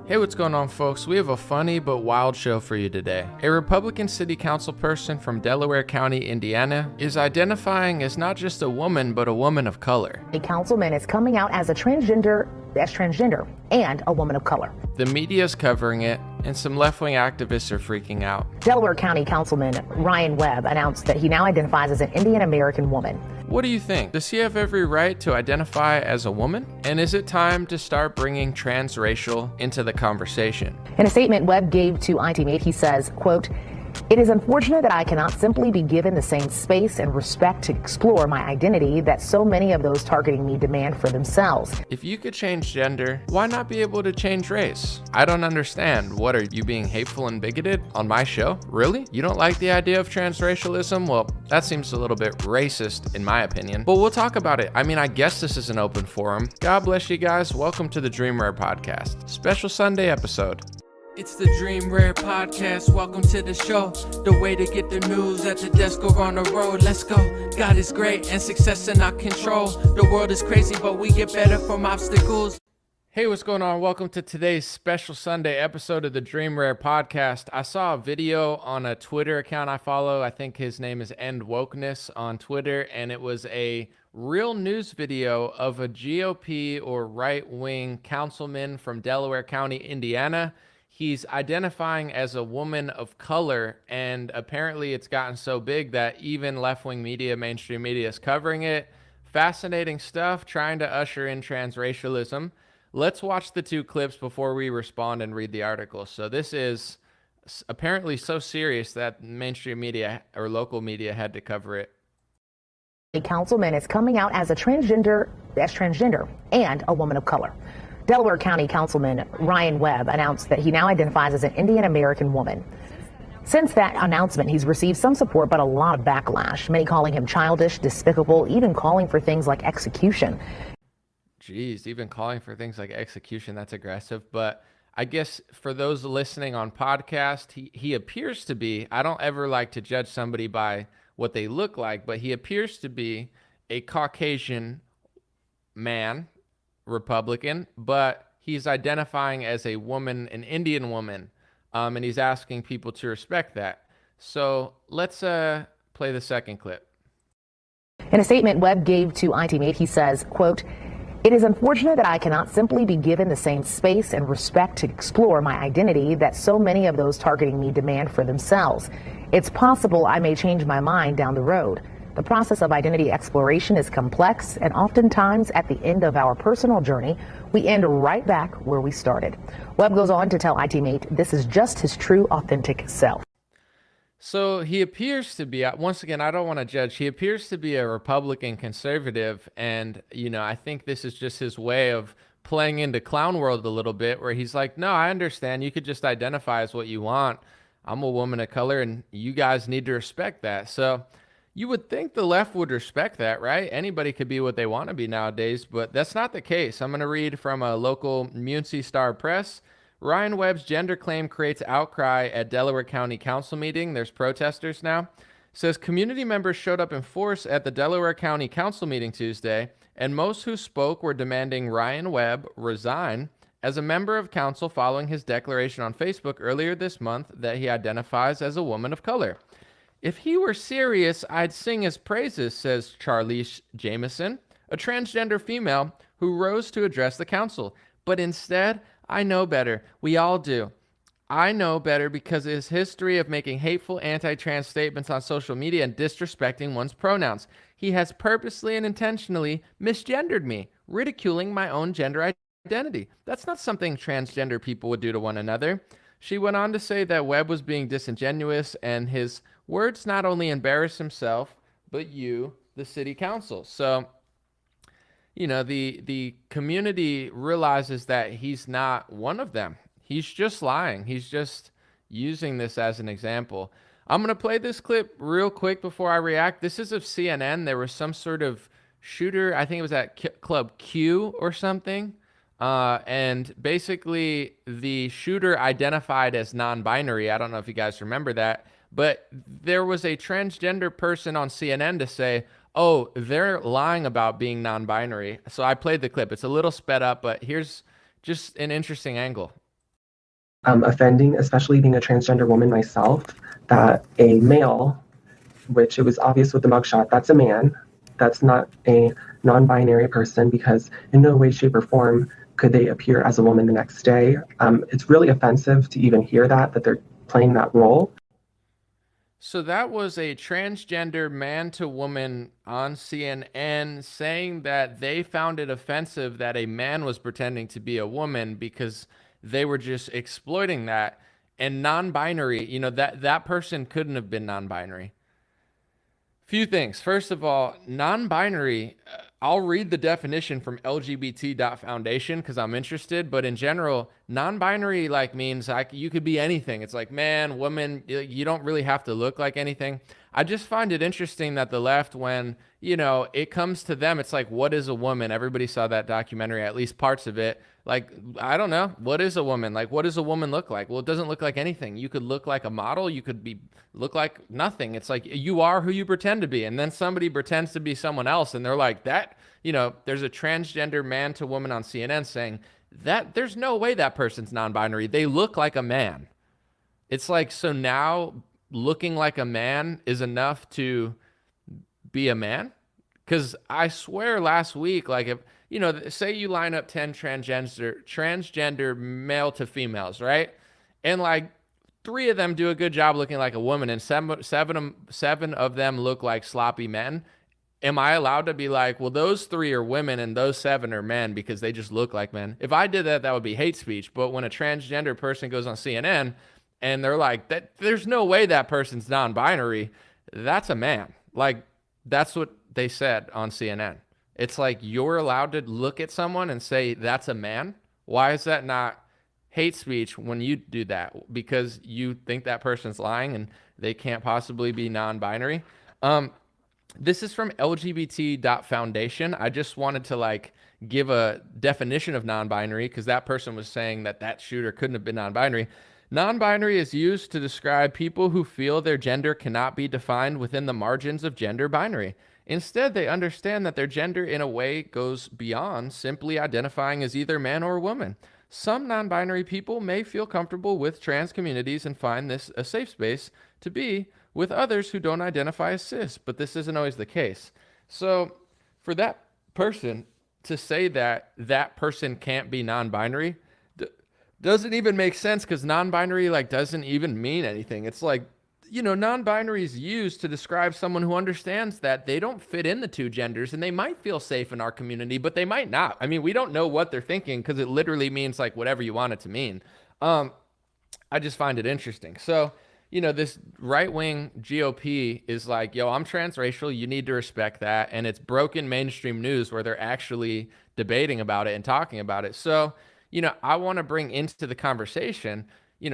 Hey, what's going on, folks? We have a funny but wild show for you today. A Republican city council person from Delaware County, Indiana, is identifying as not just a woman, but a woman of color. A councilman is coming out as transgender and a woman of color. The media's covering it, and some left-wing activists are freaking out. Delaware County Councilman Ryan Webb announced that he now identifies as an Indian American woman. What do you think? Does he have every right to identify as a woman? And is it time to start bringing transracial into the conversation? In a statement Webb gave to ITMate, he says, quote, "It is unfortunate that I cannot simply be given the same space and respect to explore my identity that so many of those targeting me demand for themselves." If you could change gender, why not be able to change race? I don't understand. What, are you being hateful and bigoted on my show? Really? You don't like the idea of transracialism? Well, that seems a little bit racist in my opinion, but we'll talk about it. I mean, I guess this is an open forum. God bless you guys. Welcome to the Dream Rare Podcast. Special Sunday episode. It's the Dream Rare Podcast. Welcome to the show. The way to get the news at the desk or on the road. Let's go. God is great and success in our control. The world is crazy, but we get better from obstacles. Hey, what's going on? Welcome to today's special Sunday episode of the Dream Rare Podcast. I saw a video on a Twitter account I follow. I think his name is End Wokeness on Twitter, and it was a real news video of a GOP or right-wing councilman from Delaware County, Indiana. He's identifying as a woman of color, and apparently it's gotten so big that even left-wing media, mainstream media is covering it. Fascinating stuff, trying to usher in transracialism. Let's watch the two clips before we respond and read the article. So this is apparently so serious that mainstream media or local media had to cover it. A councilman is coming out as transgender and a woman of color. Delaware County Councilman Ryan Webb announced that he now identifies as an Indian American woman. Since that announcement, he's received some support, but a lot of backlash, many calling him childish, despicable, even calling for things like execution. Geez, even calling for things like execution, that's aggressive. But I guess for those listening on podcast, he appears to be, I don't ever like to judge somebody by what they look like, but he appears to be a Caucasian man, Republican, but he's identifying as a woman, an Indian woman, and he's asking people to respect that. So let's play the second clip. In a statement Webb gave to ITMate, he says, quote, "It is unfortunate that I cannot simply be given the same space and respect to explore my identity that so many of those targeting me demand for themselves. It's possible I may change my mind down the road. The process of identity exploration is complex, and oftentimes at the end of our personal journey, we end right back where we started." Webb goes on to tell ITMate this is just his true, authentic self. So he appears to be, once again, I don't want to judge, he appears to be a Republican conservative, and, I think this is just his way of playing into clown world a little bit, where he's like, no, I understand, you could just identify as what you want. I'm a woman of color, and you guys need to respect that. So you would think the left would respect that, right? Anybody could be what they want to be nowadays, but that's not the case. I'm going to read from a local Muncie Star Press. Ryan Webb's gender claim creates outcry at Delaware County Council meeting. There's protesters now. Says community members showed up in force at the Delaware County Council meeting Tuesday, and most who spoke were demanding Ryan Webb resign as a member of council following his declaration on Facebook earlier this month that he identifies as a woman of color. "If he were serious, I'd sing his praises," says Charlize Jameson, a transgender female who rose to address the council. "But instead, I know better. We all do. I know better because of his history of making hateful anti-trans statements on social media and disrespecting one's pronouns. He has purposely and intentionally misgendered me, ridiculing my own gender identity. That's not something transgender people would do to one another." She went on to say that Webb was being disingenuous, and his words not only embarrass himself, but you, the city council. So, the community realizes that he's not one of them. He's just lying. He's just using this as an example. I'm going to play this clip real quick before I react. This is of CNN. There was some sort of shooter. I think it was at Club Q or something. And basically the shooter identified as non-binary. I don't know if you guys remember that, but there was a transgender person on CNN to say, oh, they're lying about being non-binary. So I played the clip. It's a little sped up, but here's just an interesting angle. offending, especially being a transgender woman myself, that a male, which it was obvious with the mugshot, that's a man. That's not a non-binary person, because in no way, shape, or form could they appear as a woman the next day. It's really offensive to even hear that they're playing that role. So that was a transgender man to woman on CNN saying that they found it offensive that a man was pretending to be a woman because they were just exploiting that. And non-binary, that person couldn't have been non-binary. Few things. First of all, non-binary, I'll read the definition from lgbt.foundation because I'm interested, but in general, non-binary means you could be anything. It's like man, woman, you don't really have to look like anything. I just find it interesting that the left, when, it comes to them, it's like, what is a woman? Everybody saw that documentary, at least parts of it. Like, I don't know. What is a woman? Like, what does a woman look like? Well, it doesn't look like anything. You could look like a model. You could look like nothing. It's like you are who you pretend to be. And then somebody pretends to be someone else. And they're like that, there's a transgender man to woman on CNN saying that there's no way that person's non-binary. They look like a man. It's like, so now looking like a man is enough to be a man? Because I swear last week, if, say you line up 10 transgender male to females, right? And 3 of them do a good job looking like a woman, and seven of them look like sloppy men. Am I allowed to be like, well, those 3 are women and those 7 are men because they just look like men? If I did that, that would be hate speech. But when a transgender person goes on CNN and they're like, that there's no way that person's non-binary, that's a man. That's what they said on CNN. It's like, you're allowed to look at someone and say that's a man. Why is that not hate speech when you do that? Because you think that person's lying and they can't possibly be non-binary. This is from lgbt.foundation. I just wanted to give a definition of non-binary because that person was saying that shooter couldn't have been non-binary. Non-binary is used to describe people who feel their gender cannot be defined within the margins of gender binary. Instead, they understand that their gender in a way goes beyond simply identifying as either man or woman. Some non-binary people may feel comfortable with trans communities and find this a safe space to be with others who don't identify as cis, but this isn't always the case. So for that person to say that person can't be non-binary doesn't even make sense, because non-binary doesn't even mean anything. It's like, non-binary is used to describe someone who understands that they don't fit in the 2 genders and they might feel safe in our community, but they might not. I mean, we don't know what they're thinking because it literally means whatever you want it to mean. I just find it interesting. So, this right-wing GOP is like, yo, I'm transracial. You need to respect that. And it's broken mainstream news where they're actually debating about it and talking about it. So, I want to bring into the conversation,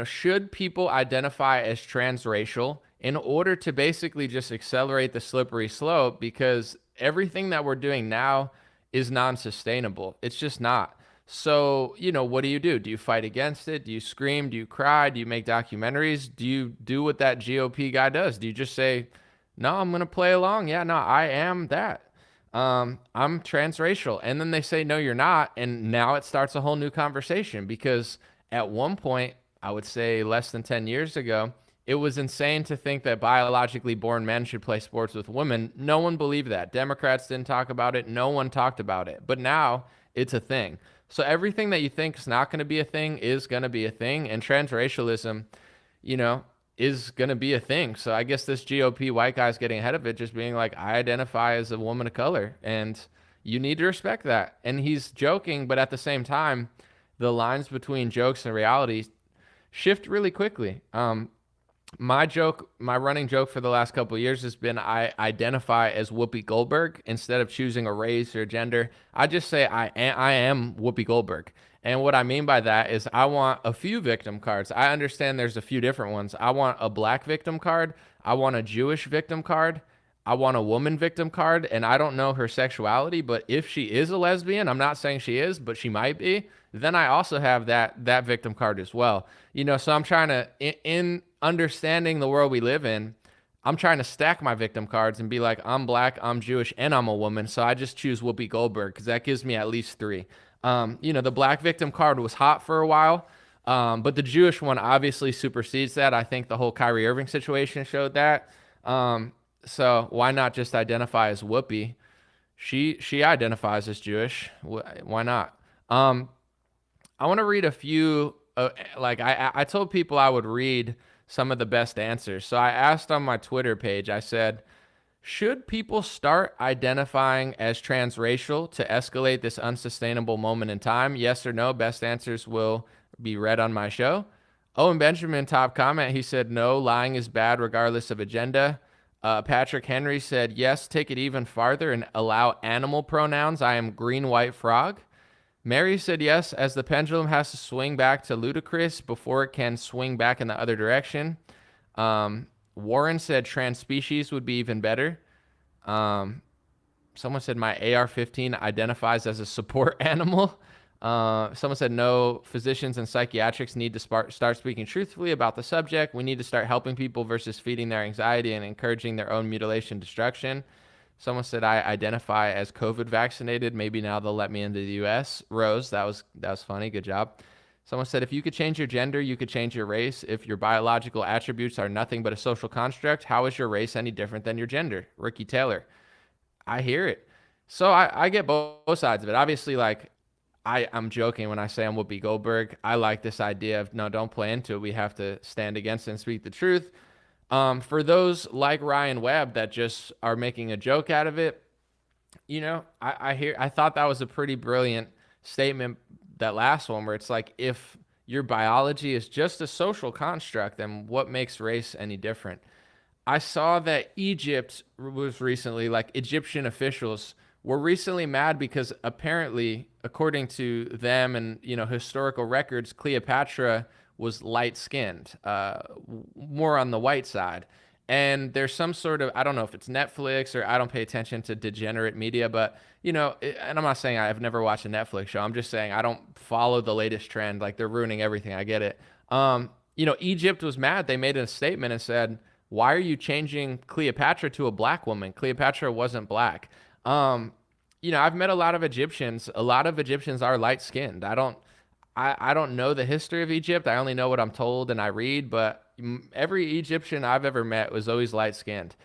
should people identify as transracial in order to basically just accelerate the slippery slope? Because everything that we're doing now is non-sustainable. It's just not. So, what do? Do you fight against it? Do you scream? Do you cry? Do you make documentaries? Do you do what that GOP guy does? Do you just say, no, I'm going to play along? Yeah, no, I am that. I'm transracial. And then they say, no, you're not. And now it starts a whole new conversation, because at one point, I would say less than 10 years ago, it was insane to think that biologically born men should play sports with women. No one believed that. Democrats didn't talk about it. No one talked about it. But now it's a thing. So everything that you think is not going to be a thing is going to be a thing. And transracialism, is going to be a thing. So I guess this GOP white guy's getting ahead of it, just being like, I identify as a woman of color, and you need to respect that. And he's joking, but at the same time, the lines between jokes and reality shift really quickly. My running joke for the last couple of years has been, I identify as Whoopi Goldberg. Instead of choosing a race or gender, I just say I am Whoopi Goldberg. And what I mean by that is I want a few victim cards. I understand there's a few different ones. I want a black victim card. I want a Jewish victim card. I want a woman victim card. And I don't know her sexuality, but if she is a lesbian, I'm not saying she is, but she might be, then I also have that victim card as well. So I'm trying to, in understanding the world we live in, I'm trying to stack my victim cards and be like, I'm black, I'm Jewish, and I'm a woman. So I just choose Whoopi Goldberg because that gives me at least 3. The black victim card was hot for a while. But the Jewish one obviously supersedes that. I think the whole Kyrie Irving situation showed that. So why not just identify as Whoopi? She identifies as Jewish. Why not? I want to read a few. I told people I would read some of the best answers. So I asked on my Twitter page. I said, should people start identifying as transracial to escalate this unsustainable moment in time? Yes or no? Best answers will be read on my show. Owen Benjamin, top comment, he said, no, lying is bad regardless of agenda. Patrick Henry said, yes, take it even farther and allow animal pronouns. I am green, white frog. Mary said, yes, as the pendulum has to swing back to ludicrous before it can swing back in the other direction. Warren said trans species would be even better. Someone said my AR-15 identifies as a support animal. Someone said no, physicians and psychiatrists need to start speaking truthfully about the subject. We need to start helping people versus feeding their anxiety and encouraging their own mutilation destruction. Someone said I identify as COVID vaccinated. Maybe now they'll let me into the U.S. Rose, that was funny. Good job. Someone said if you could change your gender, you could change your race. If your biological attributes are nothing but a social construct, how is your race any different than your gender? Ricky Taylor. I hear it. So I get both sides of it. Obviously, like I'm joking when I say I'm Whoopi Goldberg. I like this idea of no, don't play into it. We have to stand against it and speak the truth. For those like Ryan Webb that just are making a joke out of it, I thought that was a pretty brilliant statement, that last one, where it's like, if your biology is just a social construct, then what makes race any different? I saw that Egypt was recently, like Egyptian officials were recently mad because apparently, according to them and historical records, Cleopatra was light skinned, more on the white side. And there's some sort of, I don't know if it's Netflix or I don't pay attention to degenerate media, but and I'm not saying I've never watched a Netflix show. I'm just saying I don't follow the latest trend. Like, they're ruining everything. I get it. Egypt was mad. They made a statement and said, why are you changing Cleopatra to a black woman? Cleopatra wasn't black. I've met a lot of Egyptians. A lot of Egyptians are light skinned. I don't know the history of Egypt. I only know what I'm told and I read, but every Egyptian I've ever met was always light skinned.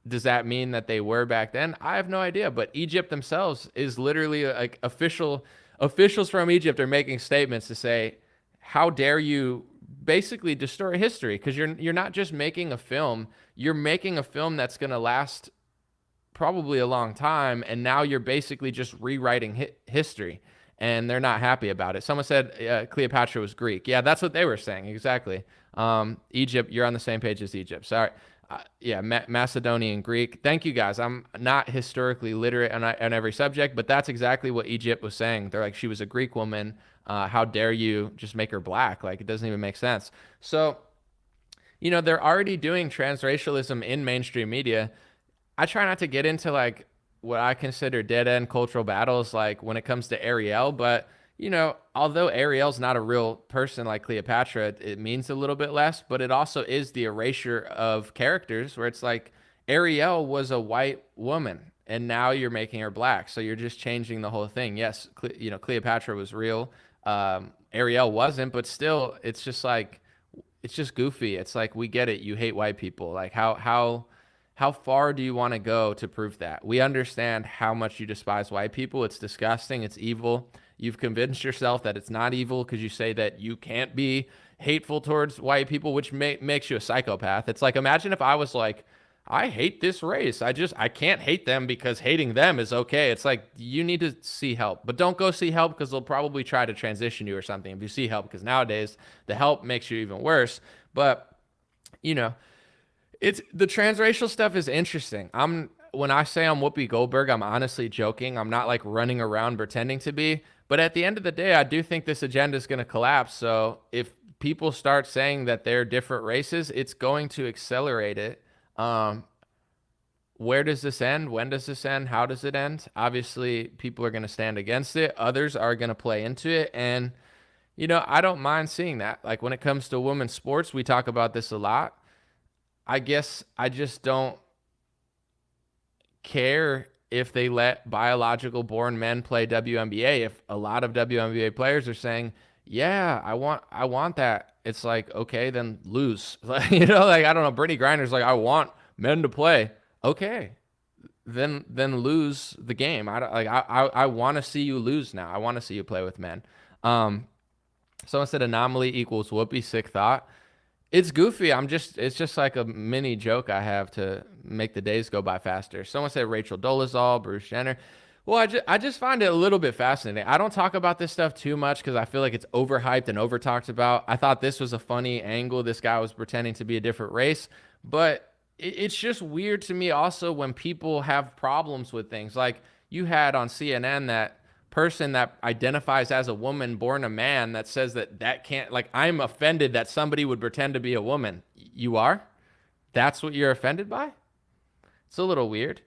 Does that mean that they were back then? I have no idea, but Egypt themselves is literally like officials from Egypt are making statements to say, how dare you basically distort history? Because you're not just making a film, you're making a film that's going to last probably a long time, and now you're basically just rewriting history, and they're not happy about it. Someone said Cleopatra was Greek. Yeah, that's what they were saying. Exactly. Egypt, you're on the same page as Egypt. Sorry. Macedonian Greek. Thank you, guys. I'm not historically literate on every subject, but that's exactly what Egypt was saying. They're like, she was a Greek woman. How dare you just make her black? Like, it doesn't even make sense. So, they're already doing transracialism in mainstream media. I try not to get into like what I consider dead end cultural battles, like when it comes to Ariel, but although Ariel's not a real person like Cleopatra, it means a little bit less, but it also is the erasure of characters where it's like Ariel was a white woman and now you're making her black. So you're just changing the whole thing. Yes, Cleopatra was real. Ariel wasn't, but still, it's just goofy. It's like, we get it. You hate white people. Like, how far do you want to go to prove that? We understand how much you despise white people. It's disgusting. It's evil. You've convinced yourself that it's not evil because you say that you can't be hateful towards white people, which makes you a psychopath. It's like, imagine if I was like, I hate this race. I can't hate them because hating them is okay. It's like, you need to see help, but don't go see help because they'll probably try to transition you or something if you see help, because nowadays the help makes you even worse. But, it's the transracial stuff is interesting. When I say I'm Whoopi Goldberg, I'm honestly joking. I'm not like running around pretending to be. But at the end of the day, I do think this agenda is going to collapse. So if people start saying that they're different races, it's going to accelerate it. Where does this end? When does this end? How does it end? Obviously, people are going to stand against it. Others are going to play into it. And, I don't mind seeing that. Like, when it comes to women's sports, we talk about this a lot. I guess I just don't care if they let biological born men play WNBA. If a lot of WNBA players are saying, yeah, I want that. It's like, okay, then lose. Like, you know, like I don't know, Brittany Griner's like, I want men to play. Okay, then lose the game. I don't, like I want to see you lose now. I want to see you play with men. Um, Someone said anomaly equals whoopee, sick thought. It's goofy. It's just like a mini joke I have to make the days go by faster. Someone said Rachel Dolezal, Bruce Jenner. Well, I just find it a little bit fascinating. I don't talk about this stuff too much because I feel like it's overhyped and over talked about. I thought this was a funny angle. This guy was pretending to be a different race, but it's just weird to me also when people have problems with things. Like you had on CNN that person that identifies as a woman born a man that says that can't, like, I'm offended that somebody would pretend to be a woman. You are? That's what you're offended by? It's a little weird.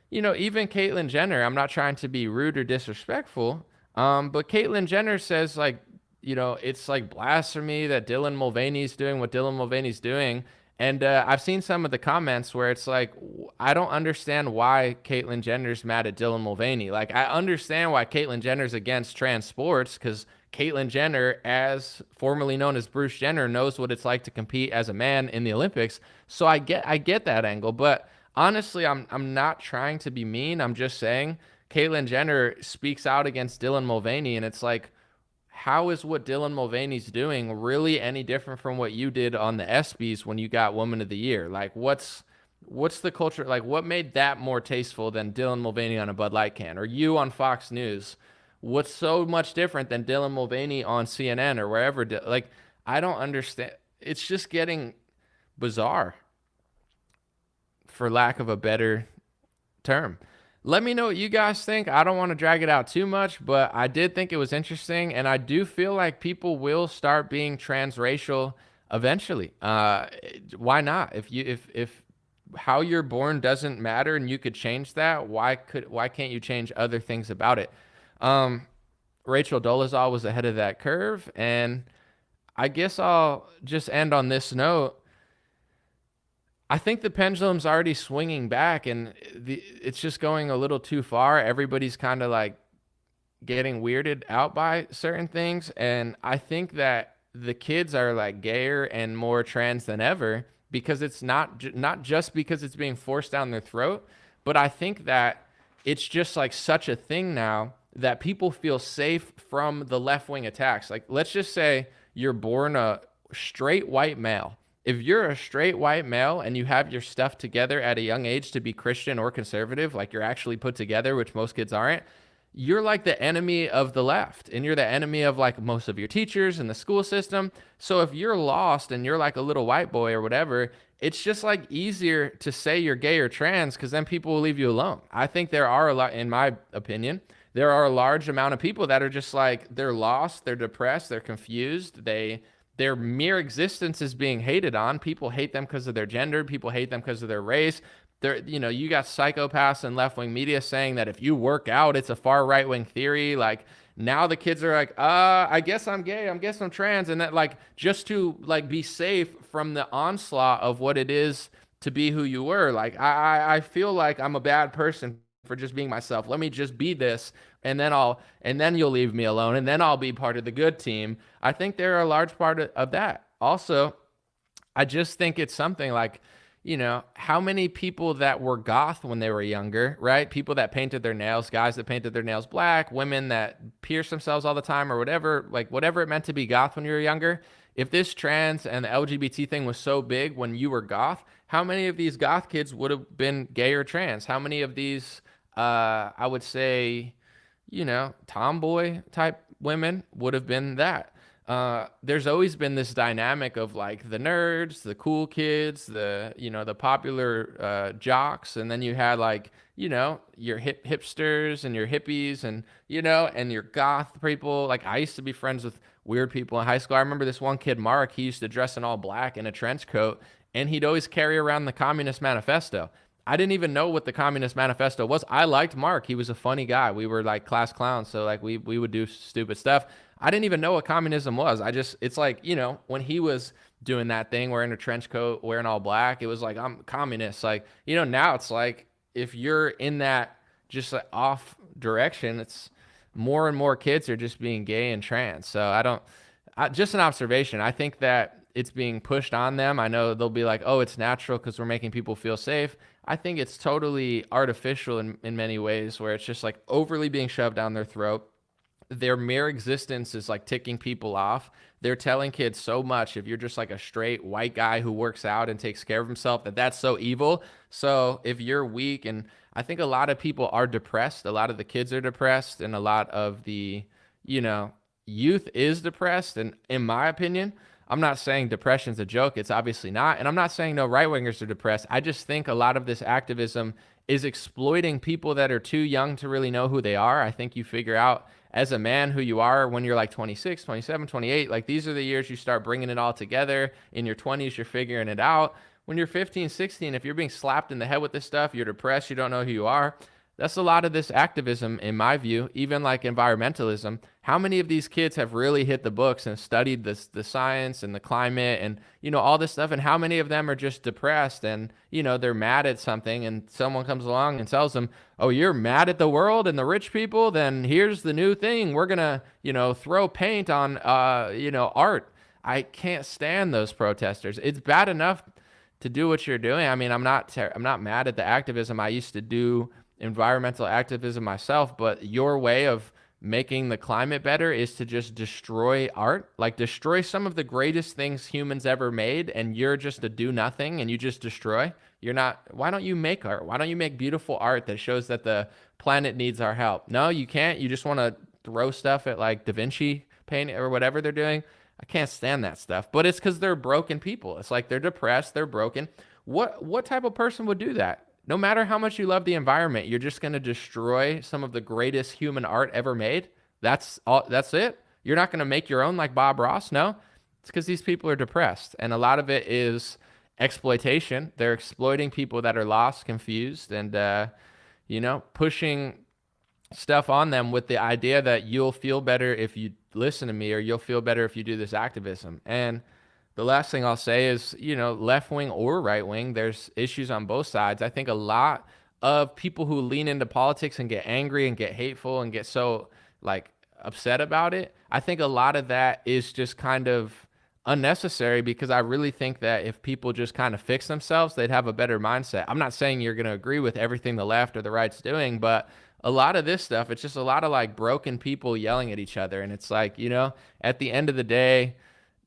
You know, even Caitlyn Jenner, I'm not trying to be rude or disrespectful, but Caitlyn Jenner says, like, you know, it's like blasphemy that Dylan Mulvaney's doing what Dylan Mulvaney's doing. And I've seen some of the comments where it's like, I don't understand why Caitlyn Jenner's mad at Dylan Mulvaney. Like, I understand why Caitlyn Jenner's against trans sports because Caitlyn Jenner, as formerly known as Bruce Jenner, knows what it's like to compete as a man in the Olympics. So I get that angle, but honestly, I'm not trying to be mean. I'm just saying Caitlyn Jenner speaks out against Dylan Mulvaney, and it's like, how is what Dylan Mulvaney's doing really any different from what you did on the ESPYs when you got Woman of the Year? Like, what's the culture? Like, what made that more tasteful than Dylan Mulvaney on a Bud Light can, or you on Fox News? What's so much different than Dylan Mulvaney on CNN or wherever? Like, I don't understand. It's just getting bizarre, for lack of a better term. Let me know what you guys think. I don't want to drag it out too much, but I did think it was interesting, and I do feel like people will start being transracial eventually. Why not? If how you're born doesn't matter and you could change that, why can't you change other things about it? Rachel Dolezal was ahead of that curve, and I guess I'll just end on this note. I think the pendulum's already swinging back, and it's just going a little too far. Everybody's kind of like getting weirded out by certain things, and I think that the kids are like gayer and more trans than ever because it's not just because it's being forced down their throat, but I think that it's just like such a thing now that people feel safe from the left-wing attacks. Like, let's just say you're born a straight white male. If you're a straight white male and you have your stuff together at a young age to be Christian or conservative, like you're actually put together, which most kids aren't, you're like the enemy of the left, and you're the enemy of like most of your teachers and the school system. So if you're lost and you're like a little white boy or whatever, it's just like easier to say you're gay or trans because then people will leave you alone. I think there are a lot, in my opinion, there are a large amount of people that are just like, they're lost, they're depressed, they're confused, their mere existence is being hated on. People hate them because of their gender. People hate them because of their race. You know, you got psychopaths and left-wing media saying that if you work out, it's a far right-wing theory. Like, now the kids are like, I guess I'm gay. I guess I'm trans. And that, like, just to like be safe from the onslaught of what it is to be who you were. Like, I feel like I'm a bad person for just being myself. Let me just be this, and then you'll leave me alone, and then I'll be part of the good team. I think they're a large part of that. Also, I just think it's something like, you know, how many people that were goth when they were younger, right? People that painted their nails, guys that painted their nails black, women that pierce themselves all the time or whatever, like whatever it meant to be goth when you were younger. If this trans and the LGBT thing was so big when you were goth, how many of these goth kids would have been gay or trans? How many of these, I would say, you know, tomboy type women would have been that? There's always been this dynamic of like the nerds, the cool kids, the popular jocks, and then you had like, you know, your hipsters and your hippies and, you know, and your goth people. Like, I used to be friends with weird people in high school. I remember this one kid, Mark, he used to dress in all black in a trench coat, and he'd always carry around the Communist Manifesto. I didn't even know what the Communist Manifesto was. I liked Mark. He was a funny guy. We were like class clowns, so like we would do stupid stuff. I didn't even know what communism was. It's like, you know, when he was doing that thing, wearing a trench coat, wearing all black, it was like, I'm communist. Like, you know, now it's like, if you're in that just like off direction, it's more and more kids are just being gay and trans. So just an observation. I think that it's being pushed on them. I know they'll be like, oh, it's natural because we're making people feel safe. I think it's totally artificial in many ways, where it's just like overly being shoved down their throat. Their mere existence is like ticking people off. They're telling kids so much. If you're just like a straight white guy who works out and takes care of himself, that's so evil. So if you're weak, and I think a lot of people are depressed, a lot of the kids are depressed, and a lot of the, you know, youth is depressed. And in my opinion, I'm not saying depression's a joke. It's obviously not. And I'm not saying no right wingers are depressed. I just think a lot of this activism is exploiting people that are too young to really know who they are. I think you figure out as a man who you are when you're like 26, 27, 28. Like, these are the years you start bringing it all together. In your 20s, you're figuring it out. When you're 15, 16, if you're being slapped in the head with this stuff, you're depressed, you don't know who you are. That's a lot of this activism, in my view, even like environmentalism. How many of these kids have really hit the books and studied this, the science and the climate and, you know, all this stuff? And how many of them are just depressed and, you know, they're mad at something, and someone comes along and tells them, oh, you're mad at the world and the rich people? Then here's the new thing. We're going to, you know, throw paint on, you know, art. I can't stand those protesters. It's bad enough to do what you're doing. I mean, I'm not mad at the activism. I used to do environmental activism myself, but your way of making the climate better is to just destroy art, like destroy some of the greatest things humans ever made, and you're just a do nothing and you just destroy. You're not, why don't you make art? Why don't you make beautiful art that shows that the planet needs our help? No, you can't. You just want to throw stuff at like Da Vinci painting or whatever they're doing. I can't stand that stuff, but it's because they're broken people. It's like they're depressed, they're broken. What type of person would do that? No matter how much you love the environment, you're just going to destroy some of the greatest human art ever made. That's all. That's it. You're not going to make your own like Bob Ross. No, it's because these people are depressed. And a lot of it is exploitation. They're exploiting people that are lost, confused, and, you know, pushing stuff on them with the idea that you'll feel better if you listen to me, or you'll feel better if you do this activism. And the last thing I'll say is, you know, left wing or right wing, there's issues on both sides. I think a lot of people who lean into politics and get angry and get hateful and get so like upset about it, I think a lot of that is just kind of unnecessary, because I really think that if people just kind of fix themselves, they'd have a better mindset. I'm not saying you're going to agree with everything the left or the right's doing, but a lot of this stuff, it's just a lot of like broken people yelling at each other. And it's like, you know, at the end of the day,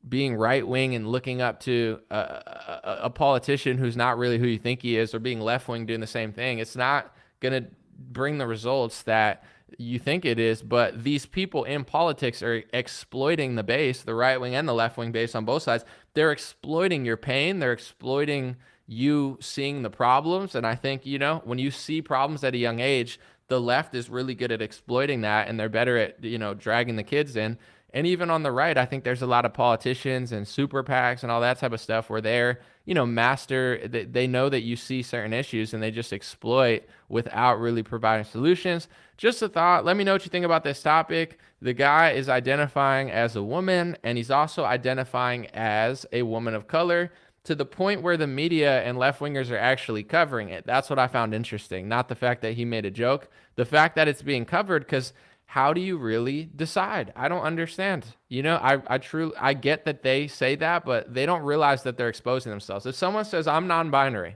being right wing and looking up to a politician who's not really who you think he is, or being left wing doing the same thing, it's not going to bring the results that you think it is. But these people in politics are exploiting the base, the right wing and the left wing base on both sides. They're exploiting your pain. They're exploiting you seeing the problems. And I think, you know, when you see problems at a young age, the left is really good at exploiting that, and they're better at, you know, dragging the kids in. And even on the right, I think there's a lot of politicians and super PACs and all that type of stuff where they're, you know, they know that you see certain issues and they just exploit without really providing solutions. Just a thought. Let me know what you think about this topic. The guy is identifying as a woman, and he's also identifying as a woman of color, to the point where the media and left wingers are actually covering it. That's what I found interesting. Not the fact that he made a joke, the fact that it's being covered, because how do you really decide? I don't understand. You know, I get that they say that, but they don't realize that they're exposing themselves. If someone says, I'm non-binary,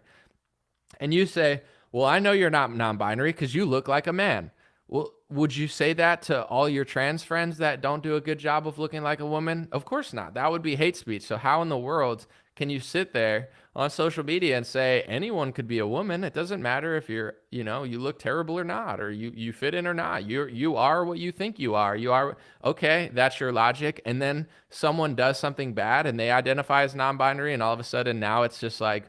and you say, well, I know you're not non-binary because you look like a man. Well, would you say that to all your trans friends that don't do a good job of looking like a woman? Of course not. That would be hate speech. So how in the world can you sit there on social media and say anyone could be a woman? It doesn't matter if you're, you know, you look terrible or not, or you fit in or not. You are what you think you are. You are, okay, that's your logic. And then someone does something bad and they identify as non-binary, and all of a sudden now it's just like,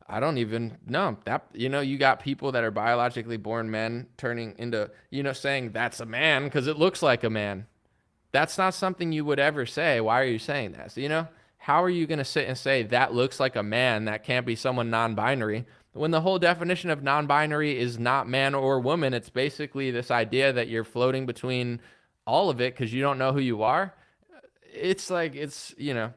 I don't even know that, you know, you got people that are biologically born men turning into, you know, saying that's a man because it looks like a man. That's not something you would ever say. Why are you saying that? So, you know, how are you going to sit and say that looks like a man? That can't be someone non-binary, when the whole definition of non-binary is not man or woman. It's basically this idea that you're floating between all of it because you don't know who you are. It's like, it's, you know,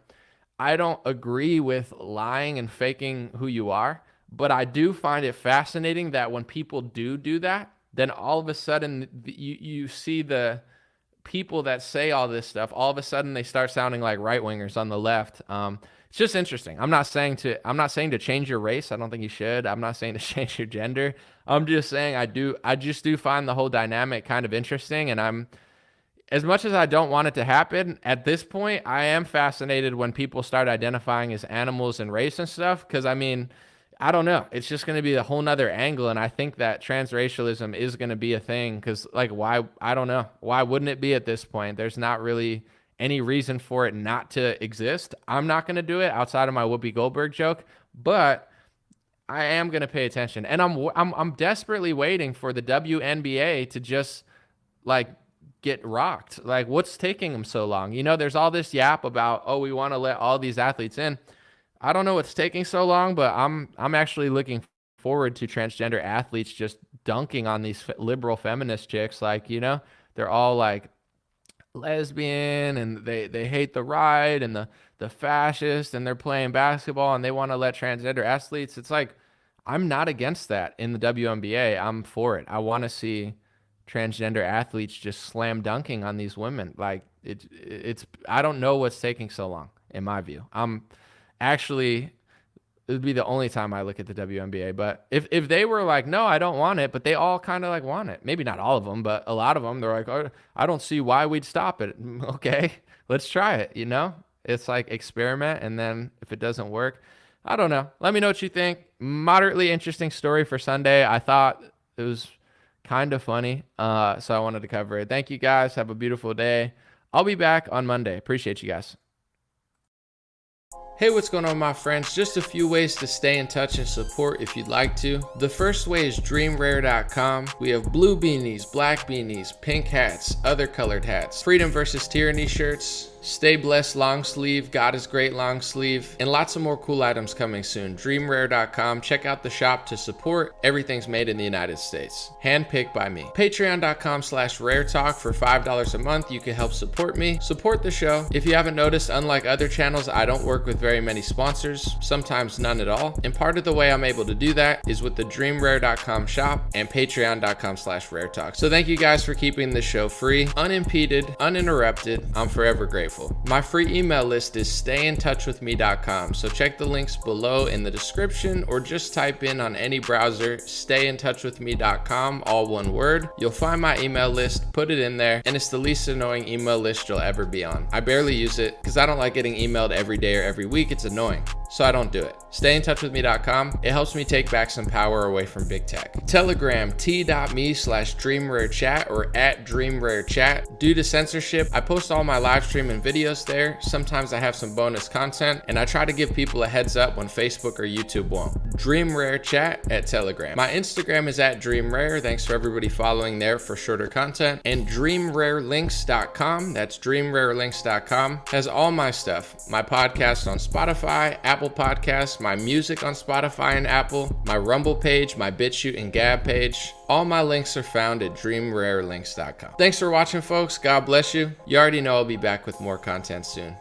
I don't agree with lying and faking who you are, but I do find it fascinating that when people do that, then all of a sudden you see the people that say all this stuff, all of a sudden they start sounding like right-wingers on the left. It's just interesting. I'm not saying to change your race. I don't think you should. I'm not saying to change your gender. I'm just saying I just do find the whole dynamic kind of interesting. And as much as I don't want it to happen, at this point, I am fascinated when people start identifying as animals and race and stuff. Because, I mean, I don't know. It's just going to be a whole nother angle. And I think that transracialism is going to be a thing because, like, why? I don't know. Why wouldn't it be at this point? There's not really any reason for it not to exist. I'm not going to do it outside of my Whoopi Goldberg joke, but I am going to pay attention. And I'm desperately waiting for the WNBA to just, like, get rocked. Like, what's taking them so long? You know, there's all this yap about, oh, we want to let all these athletes in. I don't know what's taking so long, but I'm actually looking forward to transgender athletes just dunking on these liberal feminist chicks. Like, you know, they're all like lesbian and they hate the right and the fascist, and they're playing basketball and they want to let transgender athletes. It's like, I'm not against that in the WNBA. I'm for it. I want to see transgender athletes just slam dunking on these women. Like it's I don't know what's taking so long, in my view. Actually, it would be the only time I look at the WNBA. But if they were like, no, I don't want it, but they all kind of like want it. Maybe not all of them, but a lot of them, they're like, oh, I don't see why we'd stop it. Okay, let's try it. You know, it's like experiment. And then if it doesn't work, I don't know. Let me know what you think. Moderately interesting story for Sunday. I thought it was kind of funny. So I wanted to cover it. Thank you guys. Have a beautiful day. I'll be back on Monday. Appreciate you guys. Hey, what's going on, my friends? Just a few ways to stay in touch and support if you'd like to. The first way is dreamrare.com. We have blue beanies, black beanies, pink hats, other colored hats, freedom versus tyranny shirts, stay blessed long sleeve, God is great long sleeve, and lots of more cool items coming soon. Dreamrare.com. Check out the shop to support. Everything's made in the United States. Handpicked by me. Patreon.com/raretalk. For $5 a month, you can help support me, support the show. If you haven't noticed, unlike other channels, I don't work with very many sponsors, sometimes none at all. And part of the way I'm able to do that is with the dreamrare.com shop and patreon.com/raretalk. So thank you guys for keeping this show free, unimpeded, uninterrupted. I'm forever grateful. My free email list is stayintouchwithme.com. So check the links below in the description or just type in on any browser, stayintouchwithme.com, all one word. You'll find my email list, put it in there, and it's the least annoying email list you'll ever be on. I barely use it because I don't like getting emailed every day or every week. It's annoying, so I don't do it. Stayintouchwithme.com. It helps me take back some power away from big tech. Telegram, t.me/dreamrarechat or @dreamrarechat. Due to censorship, I post all my live stream and videos there. Sometimes I have some bonus content, and I try to give people a heads up when Facebook or YouTube won't. DreamRareChat at Telegram. My Instagram is @DreamRare. Thanks for everybody following there for shorter content. And DreamRareLinks.com. That's DreamRareLinks.com. Has all my stuff. My podcast on Spotify, Apple Podcasts, my music on Spotify and Apple, my Rumble page, my BitChute and Gab page. All my links are found at DreamRareLinks.com. Thanks for watching, folks. God bless you. You already know I'll be back with more content soon.